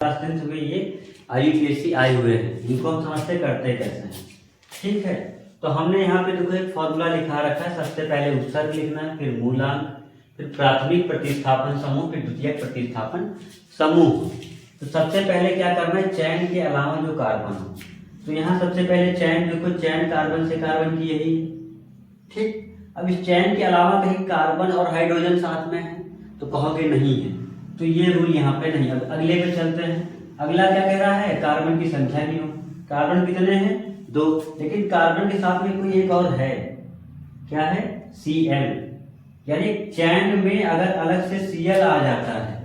Class में ये IUPAC आए हुए हैं, इनको हम समझते करते कैसे हैं। ठीक है, तो हमने यहाँ पे देखो एक फॉर्मूला लिखा रखा है। सबसे पहले उपसर्ग लिखना है, फिर मूलांक, फिर प्राथमिक प्रतिस्थापन समूह, फिर द्वितीयक प्रतिस्थापन समूह। तो सबसे पहले क्या करना है, चयन के अलावा जो कार्बन हो, तो यहाँ सबसे पहले चयन देखो, चयन कार्बन से कार्बन की यही। ठीक, अब इस चयन के अलावा कहीं कार्बन और हाइड्रोजन साथ में है तो कहोगे नहीं है, तो ये रूल यहाँ पे नहीं। अब अगले पे चलते हैं। अगला क्या कह रहा है, कार्बन की संख्या गिनो। कार्बन कितने हैं, 2, लेकिन कार्बन के साथ में कोई एक और है, क्या है, Cl। यानी चयन में अगर अलग से Cl आ जाता है,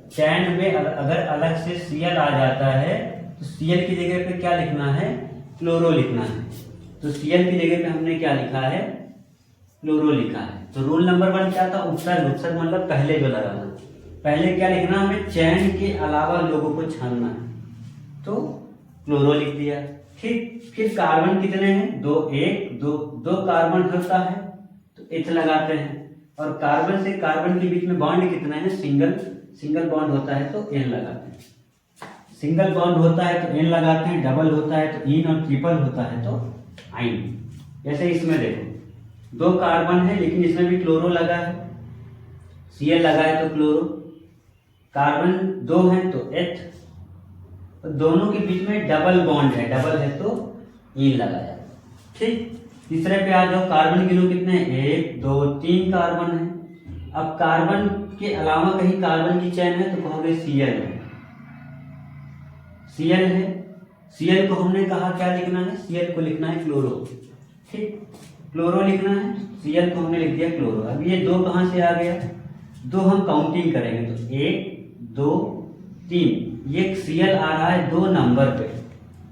चयन में अगर अलग से Cl आ जाता है तो Cl की जगह पे क्या लिखना है, क्लोरो लिखना है। तो Cl की जगह पे हमने क्या लिखा है, क्लोरो लिखा है। तो रूल नंबर 1 क्या था, उपसर्ग। उपसर्ग मतलब पहले जो लगाना, पहले क्या लिखना, हमें चयन के अलावा लोगों को छानना है, तो क्लोरो लिख दिया। ठीक, फिर कार्बन कितने हैं, 2, 1, 2 कार्बन होता है तो एथ लगाते हैं, और कार्बन से कार्बन के बीच में बॉन्ड कितने हैं, सिंगल बॉन्ड होता है तो एन लगाते हैं। सिंगल बॉन्ड होता है तो एन लगाते हैं, डबल होता है तो इन, और ट्रिपल होता है तो आइन। जैसे इसमें देखो 2 कार्बन है लेकिन इसमें भी क्लोरो लगा है, Cl लगा है तो क्लोरो, कार्बन 2 है तो एथ, तो दोनों के बीच में डबल बॉन्ड है, डबल है तो इन लगाया। ठीक, तीसरे पे आ जाओ, कार्बन गिनो कितने, 1, 2, 3 कार्बन है। अब कार्बन के अलावा कहीं कार्बन की चेन है तो कहोगे Cl है, Cl है। Cl को हमने कहा क्या लिखना है, Cl को लिखना है क्लोरो। ठीक, क्लोरो लिखना है, Cl को हमने लिख दिया क्लोरो। अब ये 2 कहाँ से आ गया, 2 हम काउंटिंग करेंगे तो 1, 2, 3, ये Cl आ रहा है 2 नंबर पे।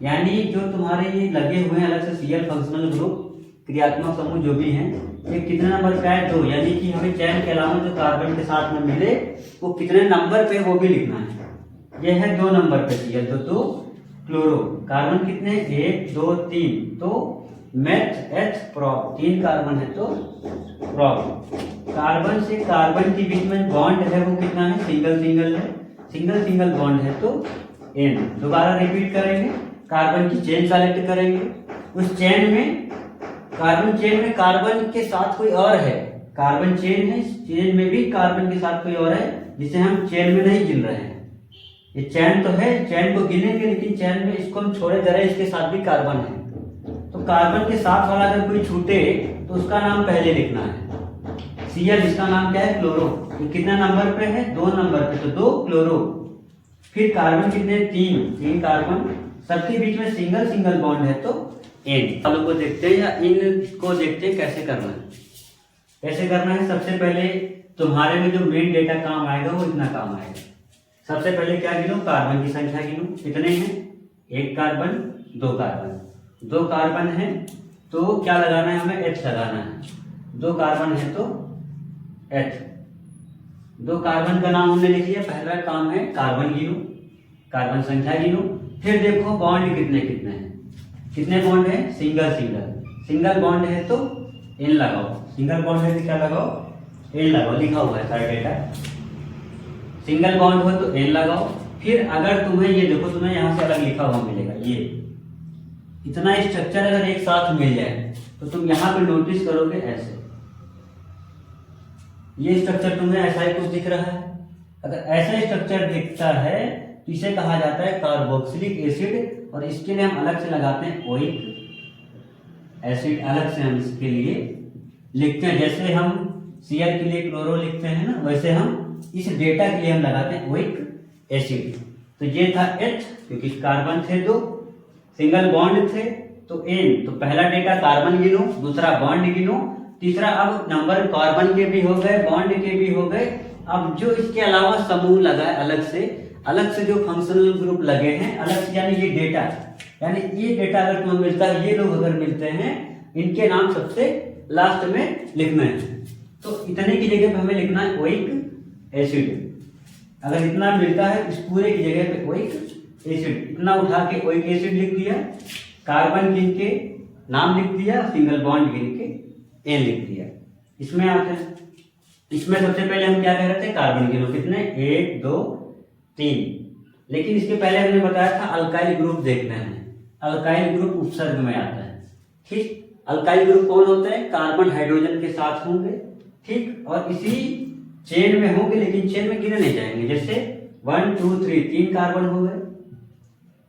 यानी जो तुम्हारे ये लगे हुए हैं अलग से Cl फंक्शनल ग्रुप, क्रियात्मक समूह जो भी हैं, ये कितने नंबर पे है, 2। यानी कि हमें चयन के अलावा जो कार्बन के साथ में मिले वो कितने नंबर पे वो भी लिखना है। ये है 2 नंबर पे Cl, तो 2 क्लोरो। कार्बन कितने, 1, 2, 3, तो मेथ एथ प्रोप, 3 कार्बन है तो प्रोप। कार्बन से कार्बन के बीच में बॉन्ड है वो कितना है, सिंगल है, सिंगल बॉन्ड है तो एन। दोबारा रिपीट करेंगे, कार्बन की चेन सेलेक्ट करेंगे, उस चेन में कार्बन चेन में कार्बन के साथ कोई और है, कार्बन चेन है, चेन में भी कार्बन के साथ कोई और है जिसे हम चेन में नहीं गिन रहे हैं। ये चैन तो है, चैन को गिनेंगे लेकिन चैन में इसको हम छोड़े जा रहे हैं, इसके साथ भी कार्बन है। तो कार्बन के साथ वाला अगर कोई छूटे तो उसका नाम पहले लिखना है, Cl, इसका नाम क्या है, क्लोरो। ये कितना नंबर पे है, 2 नंबर पे, तो 2 क्लोरो। फिर कार्बन कितने, 3 कार्बन, सबके बीच में सिंगल बॉन्ड है तो एन। वालों को देखते हैं या इनको देखते हैं कैसे करना है। कैसे करना है, सबसे पहले तुम्हारे में जो मेन डेटा काम आएगा वो इतना काम आएगा। सबसे पहले क्या गिनो, कार्बन की संख्या गिनो, कितने हैं, 1 कार्बन, 2 कार्बन। 2 कार्बन है तो क्या लगाना है, हमें एच लगाना है। 2 कार्बन है तो एच। 2 कार्बन का नाम हमने लिख लिया। पहला काम है कार्बन गिनो, कार्बन संख्या गिनो, फिर देखो बॉन्ड कितने हैं, कितने बॉन्ड है, सिंगल बॉन्ड है तो एन लगाओ, सिंगल बॉन्ड है तो क्या लगाओ, एन लगाओ, लिखा हुआ है सारा डेटा। सिंगल बॉन्ड हो तो एन लगाओ। फिर अगर तुम्हें ये देखो, तुम्हें यहाँ से अलग लिखा हुआ मिलेगा, ये इतना स्ट्रक्चर अगर एक साथ मिल जाए तो तुम यहाँ पे नोटिस करोगे ऐसे, ये स्ट्रक्चर तुम्हें ऐसा ही कुछ दिख रहा है। अगर ऐसा स्ट्रक्चर दिखता है तो इसे कहा जाता है कार्बोक्सिलिक एसिड, और इसके लिए हम अलग से लगाते हैं ओइक एसिड, अलग से हम इसके लिए लिखते हैं। जैसे हम Cl के लिए क्लोरो लिखते हैं ना, वैसे हम इस डेटा के लिए हम लगाते हैं ओइक एसिड। तो ये था H, क्योंकि कार्बन थे 2, सिंगल बॉन्ड थे तो एन। तो पहला डेटा कार्बन गिनो, दूसरा बॉन्ड गिनो, तीसरा अब नंबर कार्बन के भी हो गए, बॉन्ड के भी हो गए। अब जो इसके अलावा समूह लगा है अलग से जो फंक्शनल ग्रुप लगे हैं अलग से, यानी ये डेटा, यानी ये डेटा अगर तुम्हें मिलता है, ये लोग अगर मिलते हैं, इनके नाम सबसे लास्ट में लिखना है। तो इतने की जगह पे हमें लिखना है ओइक एसिड। अगर इतना मिलता है इस पूरे की जगह पे ओइक एसिड, इतना उठा के ओइक एसिड लिख दिया, कार्बन गिन के नाम लिख दिया, सिंगल बॉन्ड गिन के एन लिख दिया। इसमें आते हैं, इसमें सबसे पहले हम क्या कह रहे थे, कार्बन गिनो, कितने, 1, 2, 3, लेकिन इसके पहले हमने बताया था अल्काइल ग्रुप देखना है। अल्काइल ग्रुप उपसर्ग में आता है। ठीक, अल्काइल ग्रुप कौन होता है? कार्बन हाइड्रोजन के साथ होंगे। ठीक, और इसी चेन में होंगे, लेकिन चेन में गिने नहीं जाएंगे। जैसे 1 2 3 3 कार्बन हो गए,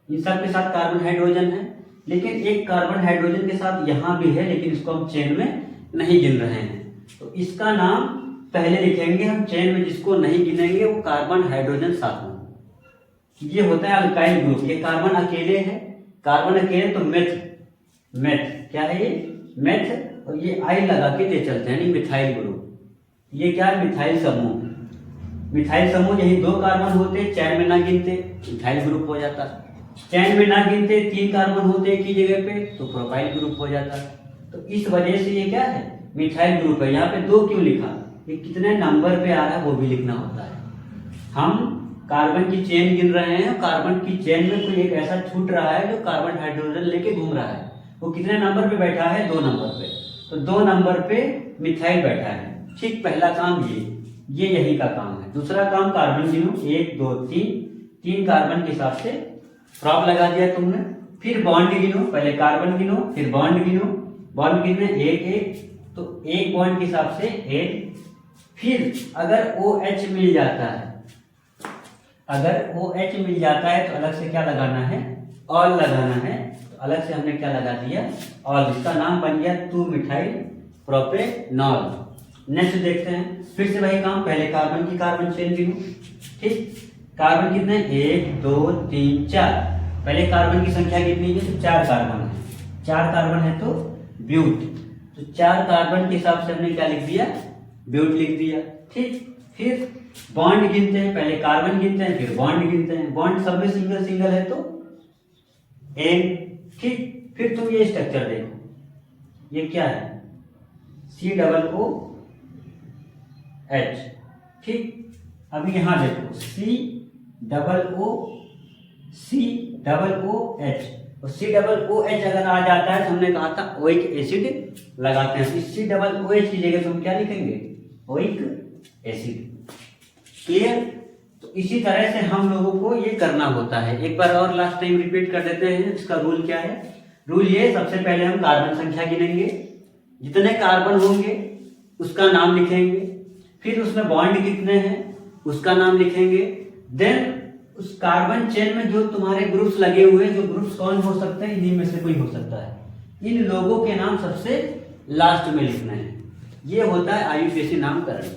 इन सब के साथ कार्बन हाइड्रोजन है, लेकिन एक कार्बन हाइड्रोजन के साथ यहाँ भी है, लेकिन इसको हम चेन में नहीं गिन रहे हैं। तो इसका नाम पहले लिखेंगे हम, चेन में जिसको नहीं गिनेंगे वो कार्बन हाइड्रोजन साथ में। ये होता है अल्काइल ग्रुप। ये कार्बन अकेले है, कार्बन अकेले तो मेथ क्या है ये? मेथ, और ये आई लगा के दे चलते हैं, यानी मिथाइल ग्रुप। ये क्या है? मिथाइल समूह। मिथाइल समूह यही 2 कार्बन होते, चैन में ना गिनते मिथाइल ग्रुप हो जाता। चैन में ना गिनते 3 कार्बन होते एक ही जगह पे तो प्रोपाइल ग्रुप हो जाता। तो इस वजह से ये क्या है? मिथाइल ग्रुप है। यहाँ पे 2 क्यों लिखा? ये कितने नंबर पे आ रहा है वो भी लिखना होता है। हम कार्बन की चेन गिन रहे हैं, कार्बन की चेन में कोई एक ऐसा छूट रहा है जो कार्बन हाइड्रोजन लेके घूम रहा है, वो कितने नंबर पे बैठा है? 2 नंबर पे। तो 2 नंबर पे मिथाइल बैठा है। ठीक, पहला काम ये यही का काम है। दूसरा काम कार्बन गिनो, 1 2 3 कार्बन के हिसाब से प्रॉप लगा दिया तुमने। फिर बॉन्ड गिनो, पहले कार्बन गिनो फिर बॉन्ड गिनो। बॉन्ड गिनने 1 1, तो एक बॉन्ड के हिसाब से 1। फिर अगर OH मिल जाता है, अगर OH मिल जाता है तो अलग से क्या लगाना है? ऑल लगाना है। तो अलग से हमने क्या लगा दिया? ऑल। इसका नाम बन गया 2 मिथाइल प्रोपेनॉल। नेक्स्ट देखते हैं, फिर से वही काम, पहले कार्बन की कार्बन चेन गिनो। ठीक, कार्बन कितने? 1 2 3 4। पहले कार्बन की संख्या कितनी है? तो 4 कार्बन है। 4 कार्बन है तो ब्यूट। तो 4 कार्बन के हिसाब से हमने क्या लिख दिया? ब्यूट लिख दिया। ठीक, फिर बॉन्ड गिनते हैं, पहले कार्बन गिनते हैं फिर बॉन्ड गिनते हैं। बॉन्ड सब में सिंगल सिंगल है तो एन। ठीक, फिर तुम ये स्ट्रक्चर देखो, ये क्या है? COOH। ठीक, अभी यहां देखो COOH। और COOH अगर आ जाता है तो हमने कहा था ओइक एसिड लगाते हैं। इस COOH की जगह तुम क्या लिखेंगे? Oic acid. क्लियर? तो इसी तरह से हम लोगों को ये करना होता है। एक बार और लास्ट टाइम रिपीट कर देते हैं। इसका रूल क्या है? रूल ये, सबसे पहले हम कार्बन संख्या गिनेंगे, जितने कार्बन होंगे उसका नाम लिखेंगे। फिर उसमें बॉन्ड कितने हैं उसका नाम लिखेंगे। देन उस कार्बन चेन में जो तुम्हारे ग्रुप्स लगे हुए हैं, जो ग्रुप्स कौन हो सकते हैं? इन्हीं में से कोई हो सकता है। इन लोगों के नाम सबसे लास्ट में लिखना है। ये होता है IUPAC नामकरण।